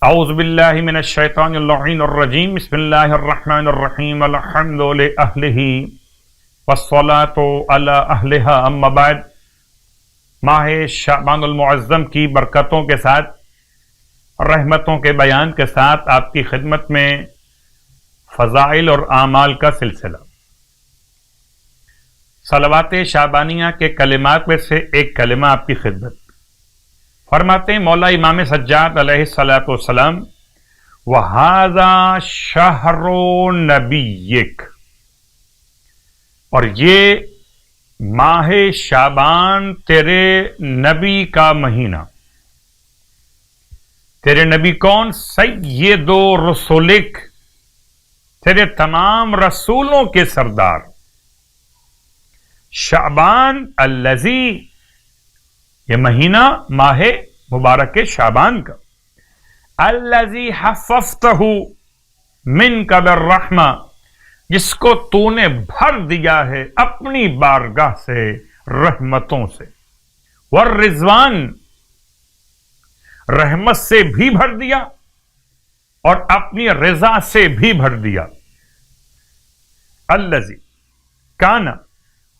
اعوذ باللہ من الشیطان اللعین الرجیم بسم اللہ الرحمن الرحیم الحمد لأہلہ والصلاة علی اہلہا اما بعد۔ ماہ شعبان المعظم کی برکتوں کے ساتھ، رحمتوں کے بیان کے ساتھ آپ کی خدمت میں فضائل اور اعمال کا سلسلہ۔ صلوات شعبانیہ کے کلمات میں سے ایک کلمہ آپ کی خدمت۔ فرماتے ہیں مولا امام سجاد علیہ السلام وَهَذَا شَهْرُ نَبِيِّكَ، اور یہ ماہ شعبان تیرے نبی کا مہینہ۔ تیرے نبی کون؟ سید رسولک، تیرے تمام رسولوں کے سردار۔ شعبان الذی، یہ مہینہ ماہ مبارک شعبان کا۔ الذی حففتہ منک بالرحمہ، جس کو تو نے بھر دیا ہے اپنی بارگاہ سے رحمتوں سے۔ والرضوان، رحمت سے بھی بھر دیا اور اپنی رضا سے بھی بھر دیا۔ الذی کان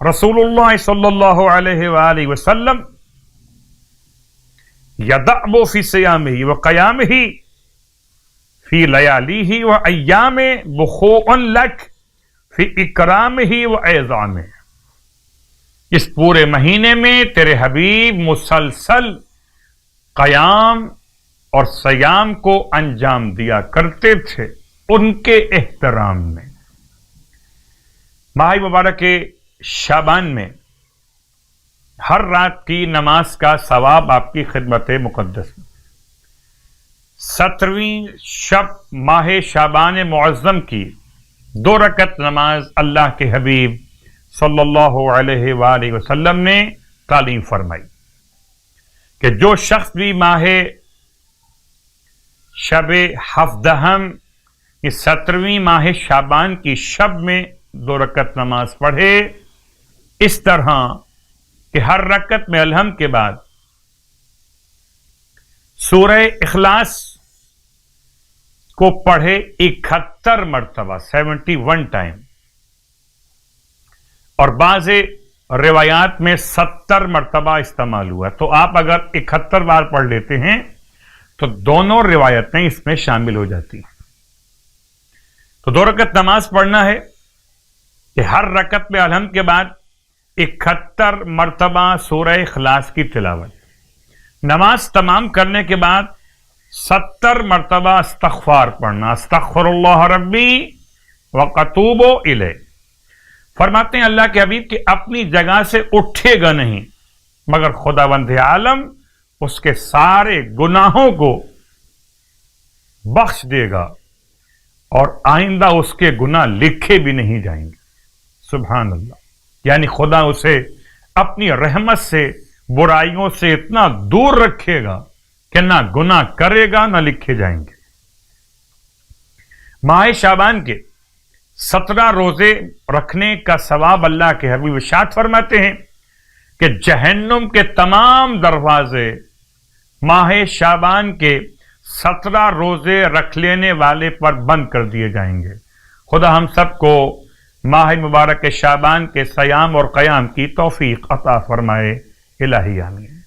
رسول اللہ صلی اللہ علیہ وآلہ وسلم یدعب فی صیامہ وقیامہ فی لیالیہ وایام بخوء لک فی اکرامہ واعظامہ۔ اس پورے مہینے میں تیرے حبیب مسلسل قیام اور صیام کو انجام دیا کرتے تھے ان کے احترام میں۔ ماہ مبارک شعبان میں ہر رات کی نماز کا ثواب آپ کی خدمت مقدس میں۔ 17ویں شب ماہ شعبان معظم کی 2 رکعت نماز اللہ کے حبیب صلی اللہ علیہ وآلہ وسلم نے تعلیم فرمائی کہ جو شخص بھی ماہ شب ہفدہم، یہ 17ویں ماہ شعبان کی شب میں 2 رکعت نماز پڑھے، اس طرح کہ ہر رکعت میں الحمد کے بعد سورہ اخلاص کو پڑھے 71 مرتبہ 71 ٹائم، اور بعض روایات میں 70 مرتبہ استعمال ہوا۔ تو آپ اگر 71 بار پڑھ لیتے ہیں تو دونوں روایتیں اس میں شامل ہو جاتی ہیں۔ تو 2 رکعت نماز پڑھنا ہے کہ ہر رکعت میں الحمد کے بعد 71 مرتبہ سورہ اخلاص کی تلاوت۔ نماز تمام کرنے کے بعد 70 مرتبہ استغفار پڑھنا، استغفر اللہ ربی واتوب الیہ۔ فرماتے ہیں اللہ کے حبیب کہ اپنی جگہ سے اٹھے گا نہیں مگر خداوند عالم اس کے سارے گناہوں کو بخش دے گا اور آئندہ اس کے گناہ لکھے بھی نہیں جائیں گے۔ سبحان اللہ، یعنی خدا اسے اپنی رحمت سے برائیوں سے اتنا دور رکھے گا کہ نہ گناہ کرے گا نہ لکھے جائیں گے۔ ماہ شعبان کے 17 روزے رکھنے کا ثواب اللہ کے حبیب ارشاد فرماتے ہیں کہ جہنم کے تمام دروازے ماہ شعبان کے 17 روزے رکھ لینے والے پر بند کر دیے جائیں گے۔ خدا ہم سب کو ماہ مبارک شعبان کے صیام اور قیام کی توفیق عطا فرمائے، الہی آمین۔